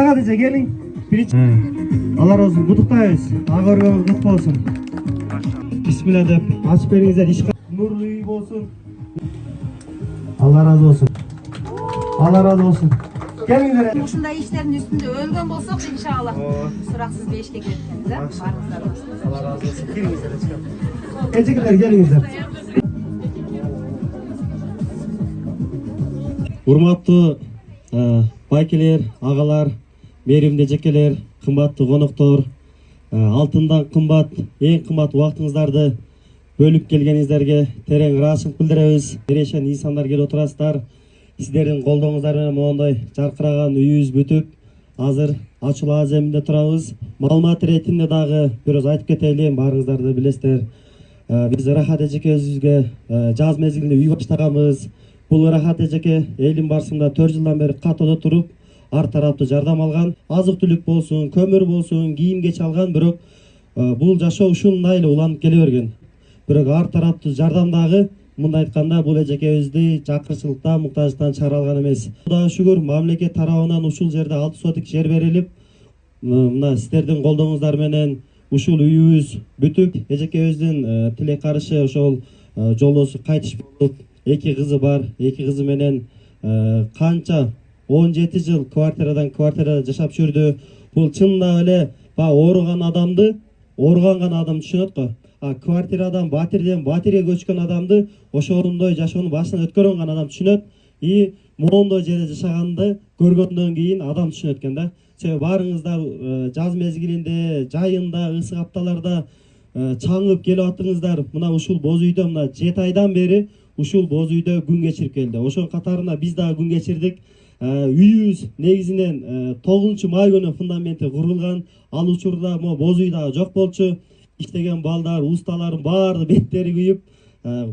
Sadece gelin. Allah razı olsun. Kutuktayız. Ağırgağımız kutlu olsun. Bismillah deyip açıp berinizler. Nurlu iyi olsun. Allah razı olsun. Allah razı olsun. Gelin. Ушундай иштердин üstünde ölgөн болсок иншалла сураксыз бешке кеткенбиз, барыңыздар болsun. Allah razı olsun. Gelingizler çıkalım. Ecekiler gelingizler. Урматтуу байкелер, агалар, мээримде жекелер, кымбаттуу коноктор, алтындан кымбат, эң кымбат убактыңыздарды бөлүп келгениңиздерге терең ыраазычылык билдиребиз. Берешен инсандар келип отурасыздар. Сиздердин колдооңуздар менен моундай жаркыраган үйүбүз бүтүп, азыр ачылуу аземинде турабыз. Маалымат иретинде дагы бир оз айтып кетели, баарыңыздарды билесиздер. Биз Ырахат эжекебизге жаз мезгилинде үй баштаганбыз. Бул Ырахат эжеке элдин барысында 4 жылдан бери катоодо туруп, ар тараптуу жардам алган. Азык-түлүк болсун, көмүр болсун, кийим-кеч алган, бирок бул жашоо ушундай эле уланып келе берген. Бирок ар тараптуу жардам дагы мындай айтканда бул эжекебизди жакырчылыктан, муктаждыктан чыгара алган эмес. Кудайга шүгүр, мамлекет тарабынан ушул жерде 6 сотик жер берилип, мына сиздердин колдооңуздар менен ушул үйүбүз бүтүп, эжекебиздин тилек карышы ошол жолдосу кайтышып болуп, 2 кызы бар. 2 кызы менен канча 17 жыл квартирадан квартирада жашап жүрдү. Бул чындап эле ооруган адамды ооруган адам түшүнөт го. Квартирадан батирден батирге көчкөн адамды ошондой жашоонун башынан өткөргөн адам түшүнөт. И моундой жерде жашаганды көргөндөн кийин адам түшүнөт экен да. Себеби баарыңыздар жаз мезгилинде, жайында, ысык апталарда чаңып келип аттыңыздар. Мына ушул боз үйдө мына 7 айдан бери ушул боз үйдө күн кечирип келди. Ошонун катарында биз дагы күн кечирдик. Үйүбүз негизинен 9-май күнү фундаменти курулган. Ал учурда боз үй дагы жок болчу. Иштеген балдар, усталарын баары беттери күйүп,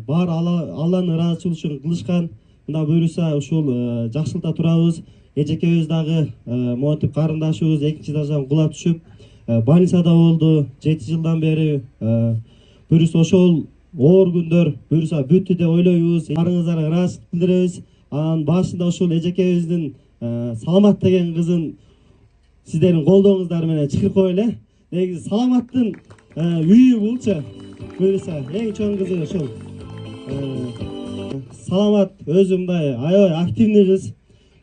баары Алланын ыраазычылыгы үчүн кылышкан. Мына буюрса ушул жакшылыкта турабыз. Эжекебиз дагы монтип карындашыбыз 2-даражан кулап түшүп, больницада болду 7 жылдан бери. Буюрса ошол оор күндөр буюрса бүттү деп ойлойбуз. Баарыңыздарга ыраазычылык билдиребиз. Анын башында ошол эжекебиздин Саламат деген кызын сиздердин колдооңуздар менен чакырып коелу. Негизи Саламаттын үйү булчу. Буюрса эң чоң кызы ошол. Саламат өзү мындай аябай активный кыз.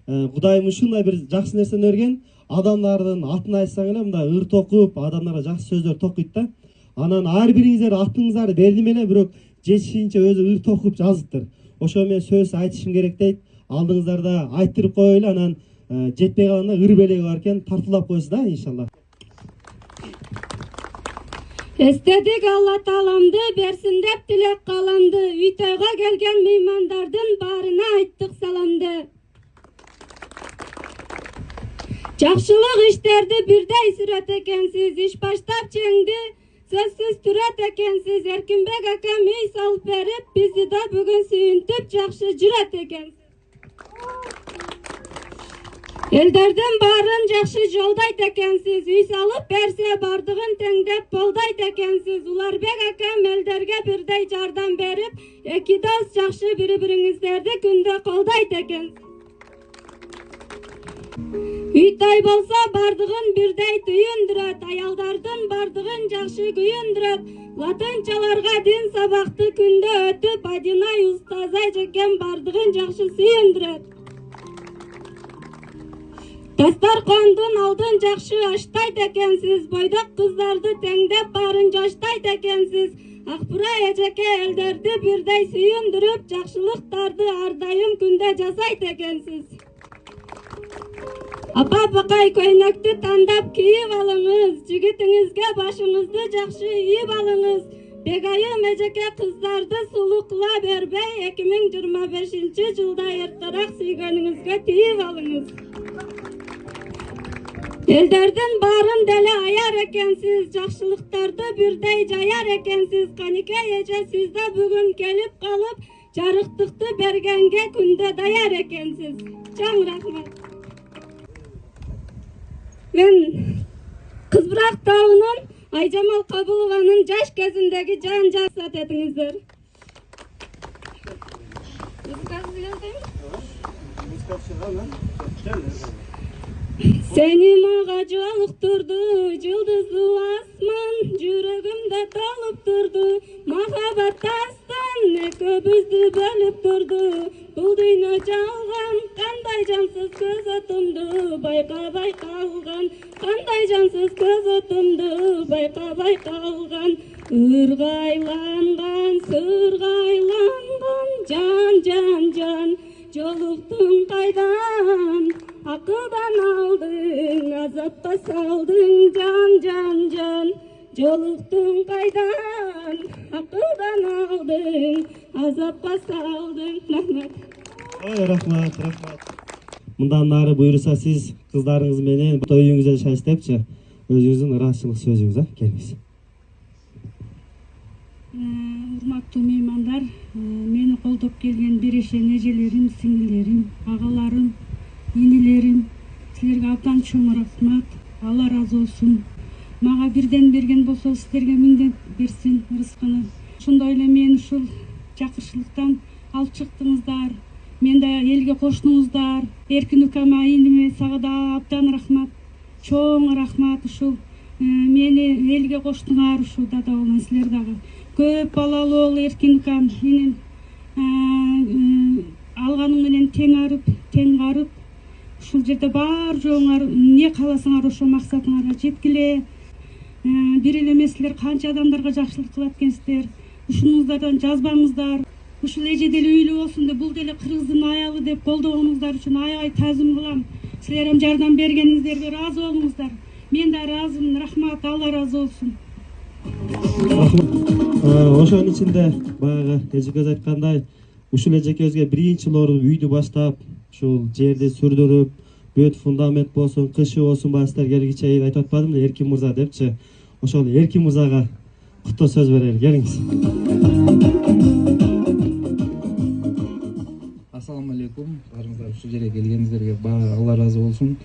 Кудайым ушундай бир жакшы нерсени берген. Адамдардын атын айтсаң эле мындай ыр токуп, адамдарга жакшы сөздөр токуйт да. Анан ар бириңиздер атыңыздарды бердим эле, бирок жетишинче өзү ыр токуп жазыптыр. Ошо менен сөз айтышым керек дейт. Алдыңыздарда айттырып коелу, анан жетпей калганда ыр белеги бар экен, тартуулап койсуз да иншалла. Эстедик Алла Тааламды берсин деп тилек каламды. Үй тойго келген меймандардын баарына айттык саламды. Жакшылык иштерди бирдей сүрөт экенсиз, иш баштап чеңди сөзсүз түрөт экенсиз. Эркинбек акам үй салып берип, бизди да бүгүн сүйүнтүп жакшы жүрөт экенсиз. Элдердин баарын жакшы жолдойт экенсиз. Үй салып берсе бардыгын теңдеп болдойт экенсиз. Уларбек акам элдерге бирдей жардам берип, эки дос жакшы бири-бириңиздерди күндө колдойт экенсиз. Үй той болсо бардыгын бирдей түйүндүрөт, аялдардын бардыгын жакшы күйүндүрөт. Латынчаларга дин сабакты күндө өтүп, Адинай устазай жекен бардыгын жакшы сүйүндүрөт. Дастаркандын алдын жакшы аштайт экенсиз, бойдок кыздарды теңдеп баарын жаштайт экенсиз. Акбура эжеке элдерди бирдей сүйүндүрүп, жакшылыктарды ар дайым күндө жасайт экенсиз. Апа бакай көйнөктү тандап кийип алыңыз, жигитиңизге башыңызды жакшы ийип алыңыз. Бегайым эжеке кыздарды сулуу кыла бербей, 2025-жылда эртерээк сүйгөнүңүзгө тийип алыңыз. Элдердин баарын деле аяр экенсиз, жакшылыктарды бирдей жаяр экенсиз. Канике эже сиз да бүгүн келип калып, жарыктыкты бергенге күндө даяр экенсиз. Чоң рахмат. Мен Кызбырак тауынын Айжамал Кабылованын жаш кезиндеги жан-жасат этиңиздер. Seni mağa jolukturdu жылдызды асман, жүрөгүмдө толуп турду. Махабат дастан экөөбүздү бөлүп турду. Бул дүйнө жалган, кандай жансыз көз отумду байкабай калган. Кандай жансыз көз отумду байкабай калган. Ыргайланган, сыргайланган, жан, жолуктуң кайдан? Акылдан алдың, азапка салдың, жан. Жолуктуң кайдан? Акылдан алдың, азапка салдың. Рахмат. Ой, рахмат. Мындан нары буйруса сиз кыздарыңыз менен той үйүңүзгө шаштепчи өзүңүздүн ыраазычылык сөзүңүз, келиңиз. Урматтуу меймандар, мени колдоп келген берешен эжелерим, сиңдилерим, агаларым, инилерим, силерге абдан чоң рахмат. Алла разы болсун. Мага бирден берген болсо, силерге миңден берсин рызкыны. Ошондой эле мени ушул жакырчылыктан алып чыктыңыздар. Мен да элге коштуңуздар. Эркин укама, иниме сага да абдан рахмат. Чоң рахмат. Ушул мени элге коштуңар, ушул дада болгон силер дагы. Көп балалуу ол Эркин укам, менин алганың менен тең карып, ушул жерде бар жоңар не кааласаңар ошо максатыңарга жеткиле. Бир эле эмес, силер канча адамдарга жакшылык кылат экенсиздер. Ушунуңуздардан жазбаңыздар. Ушул эже деле үйлүү болсун деп, бул деле кыргыздын аялы деп колдогонуңуздар үчүн аябай таазим кылам. Силер эми жардам бергениңиздерге ыраазы болуңуздар. Мен да ыраазымын. Рахмат, Алла разы болсун. Ошонун ичинде баягы эжекөз айткандай, ушул эжекөзгө биринчи жолу үйдү баштап, ушул жерди сүрдүрүп, бүт фундамент болсун, кышы болсун, баштар келгиче чейин айтып атпадымбы, Эркин мырза депчи. Ошол Эркин мырзага куттоо сөз берели, келиңиз. Ассаламу алейкум. Барыңыздар ушул жерге келгениңиздерге Алла разы болсун.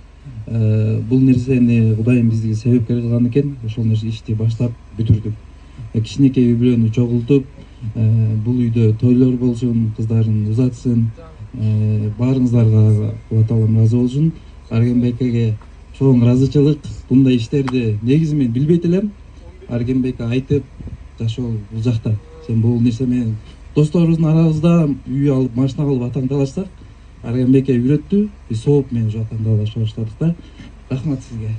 Бул нерсени Кудайым бизге себепкер кылган экен. Ошол нерсе ишти баштап бүтүрдүк. Кичинекей үй бүлөнү чогултуп, бул үйдө тойлор болсун, кыздарын узатсын. Баарыңыздарга Алла Таалам разы болсун. Арген Бекеге чоң ыраазычылык. Bunday иштерди негизи мен билбейт элем. Арген Беке айтып, жашоо бул жакта. Сен бул нерсе менен досторубуздун арабызда үй алып, машина алып атаңдалашсак, Арген Беке үйрөттү. Биз сооп менен ушу атаңдалашып баштадык да. Рахмат сизге.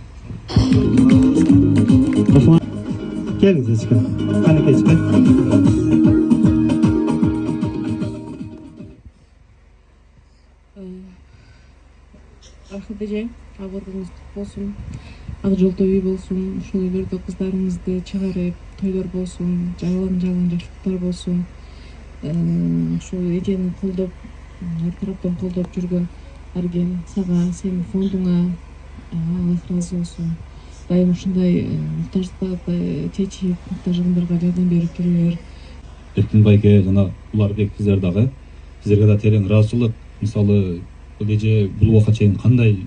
Рахмат. Келиңиз эчке. Кане кечпе. Рахмат эже, абырыңыз болсун, ак жолдо үй болсун, ушул үйлөрдө кыздарыңызды чыгарып, тойлор болсун, жалаң жакшылыктар болсун. Ушул эжени колдоп, ар тараптан колдоп жүргөн Арген, сага, сенин фондуңа Аллах разы болсун. Дайым ушундай муктаждыктарды чечип, муктаждыктарга жардам берип жүрүңөр. Эркин байке жана Уларбек сиздер дагы, сиздерге да терең ыраазычылык. Мисалы, бул эже бул убакка чейин кандай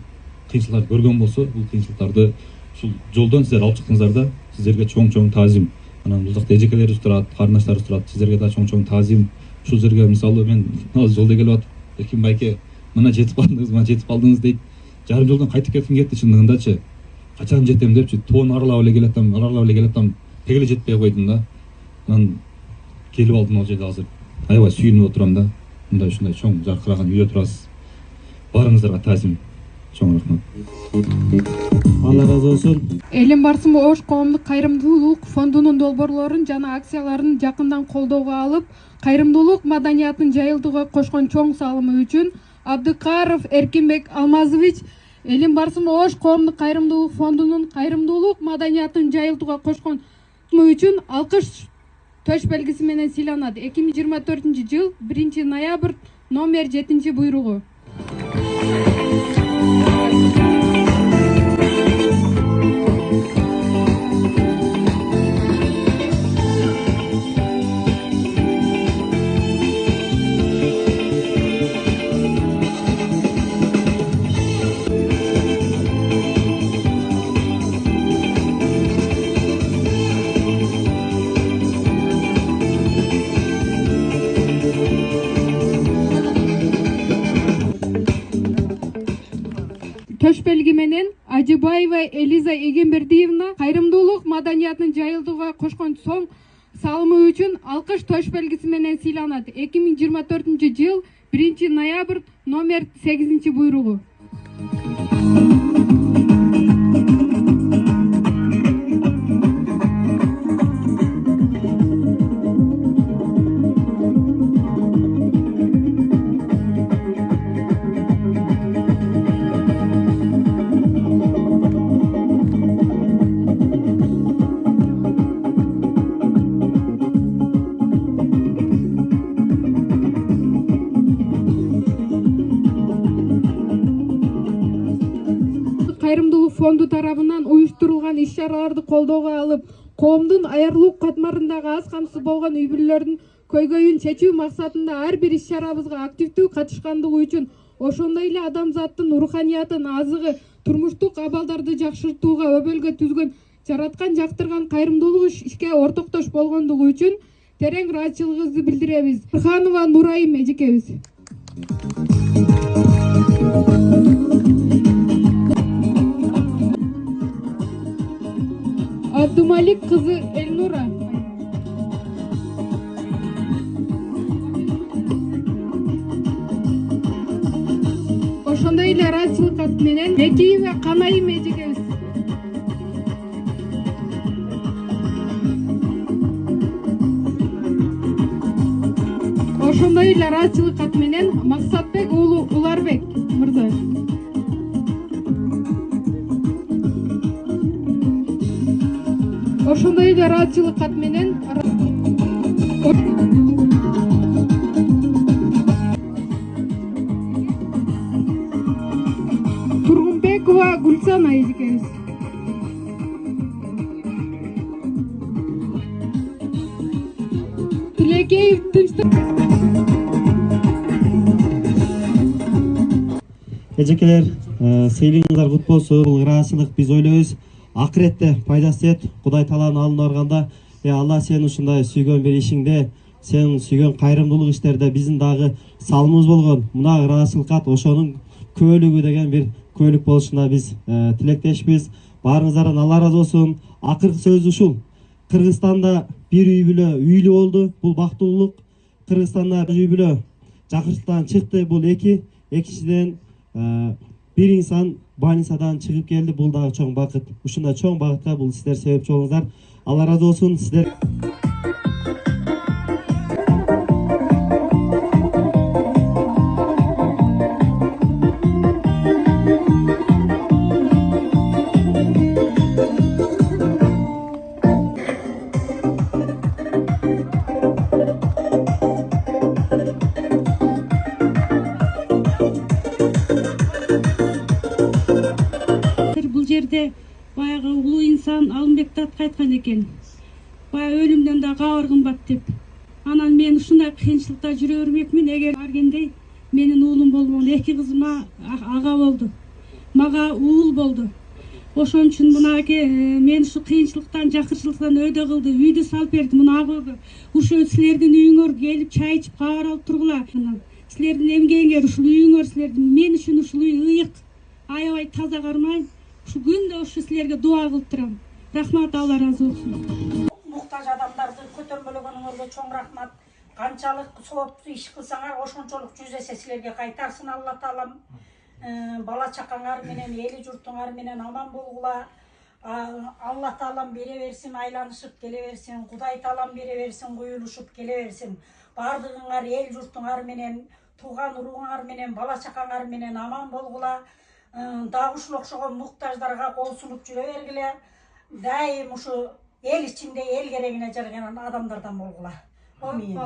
кыйынчылыктар көргөн болсо, бул кыйынчылыктарды ушул жолдон сиздер алып чыктыңыздар да, сиздерге чоң таазим. Анан бул жакта эжекелерибиз турат, карындаштарыбыз турат, сиздерге да чоң таазим. Ушул жерге мисалы мен азыр жолдо келип атып, Эркин байке мына жетип калдыңыз дейт. Жарым жолдон кайтып кетти чындыгындачы. Качан жетем депчи, тоон аралап эле келатам, тег эле жетпей койдум да. Анан келип алдым ал жерде азыр. Аябай сүйүнүп отурам да. Мындай ушундай чоң жаркыраган үйдө турасыз. Барыңыздарга таазим. Чоң рахмат. Алла разы болсун. Элим Барсым Ош коомдук кайрымдуулук фондунун долбоорлорун жана акцияларын жакындан колдоого алып, кайрымдуулук маданиятын жайылтууга кошкон чоң салымы үчүн Абдыкаров Эркинбек Алмазович Элим Барсым Ош коомдук кайрымдуулук фондунун кайрымдуулук маданиятын жайылтууга кошкон үчүн алкыш төш белгиси менен сыйланат. 2024-жыл 1-ноябрь номер 7 буйругу. Курбаева Элиза Эгембердиевна кайрымдуулук маданиятын жайылтууга кошкон соң салымы үчүн алкыш тош белгиси менен сыйланат. 2024-жыл 1-ноябрь номер 8-буйругу. Кайрымдуулук фонду тарабынан уюштурулган иш-чараларды колдоого алып, коомдун аярлык катмарындагы аз камсыз болгон үй бүлөлөрдүн көйгөйүн чечүү максатында ар бир иш-чарабызга активдүү катышкандыгы үчүн, ошондой эле адамзаттын руханиятын, азыгы, турмуштук абалдарды жакшыртууга өбөлгө түзгөн, жараткан, жактырган кайрымдуулук ишке ортоктош болгондугу үчүн терең ыраазычылыгыбызды билдиребиз. Нурханова Нурайым эжекебиз. Абдумалик кызы Эльнура. Ошондой эле ыраазычылык кат менен Бекиева Канайым эжекебиз. Ошондой эле ыраазычылык кат менен Максатбек уулу Уларбек мырза. Ошондой эле ыраазычылык кат менен Тургунбекова Гүлсана эжекебиз. Тилекеев Тынчтык Эжекелер, сыйлыгыңыздар кут болсун. Бул ыраазычылык биз ойлойбуз акыретте пайдасы тиет. Кудай тааланын алдына барганда, Алла сен ушундай сүйгөн бир ишиңде, сен сүйгөн кайрымдуулук иштерде биздин дагы салымыбыз болгон. Мына ыраазычылык кат ошонун көөлүгү деген бир көөлүк болушуна биз тилектешпиз. Баарыңыздардан Алла ыраазы болсун. Акыркы сөз ушул. Кыргызстанда бир үй бүлө үйлүү болду. Бул бактылуулук. Кыргызстанда үй бүлө жакыртыктан чыкты. Бул эки. Экинчиден бир инсан больницадан чыгып келди. Бул дагы чоң бакыт. Ушундай чоң багытка бул сиздер себепчи болуңуздар. Алла ыраазы болсун. Сиздер бул жерде баягы улуу инсан Алымбек Татка айткан экен. Баягы өлүмдөн да кабыр кымбат деп. Анан мен ушундай кыйынчылыкта жүрө бермекмин. Эгер аргендей менин уулум болгон, эки кызыма ага болду. Мага уул болду. Ошон үчүн мынакей мен ушу кыйынчылыктан, жакырчылыктан өйдө кылды. Үйдү салып берди. Мына агыбы. Ушу силердин үйүңөр келип чай ичип кабар алып тургула. Силердин эмгегиңер ушул үйүңөр силердин. Мен үчүн ушул үй ыйык. Аябай таза кармайм. Ушу күндө ушу силерге дуа кылып турам. Рахмат, Алла ыраазы болсун. Муктаж адамдарды көтөрмөлөгөнүңөргө чоң рахмат. Канчалык сооптуу иш кылсаңар, ошончолук 100 эсе силерге кайтарсын Алла таалам. Бала чакаңар менен, эли журтуңар менен аман болгула. Алла таалам бере берсин, айланышып келе берсин. Кудай таалам бере берсин, куюлушуп келе берсин. Бардыгыңар эл журтуңар менен, тууган урууңар менен, бала чакаңар менен аман болгула. Дагы ушул окшогон муктаждарга кол сунуп жүрө бергиле. Дайым ушу эл ичинде эл керегине жарган адамдардан болгула. Амин.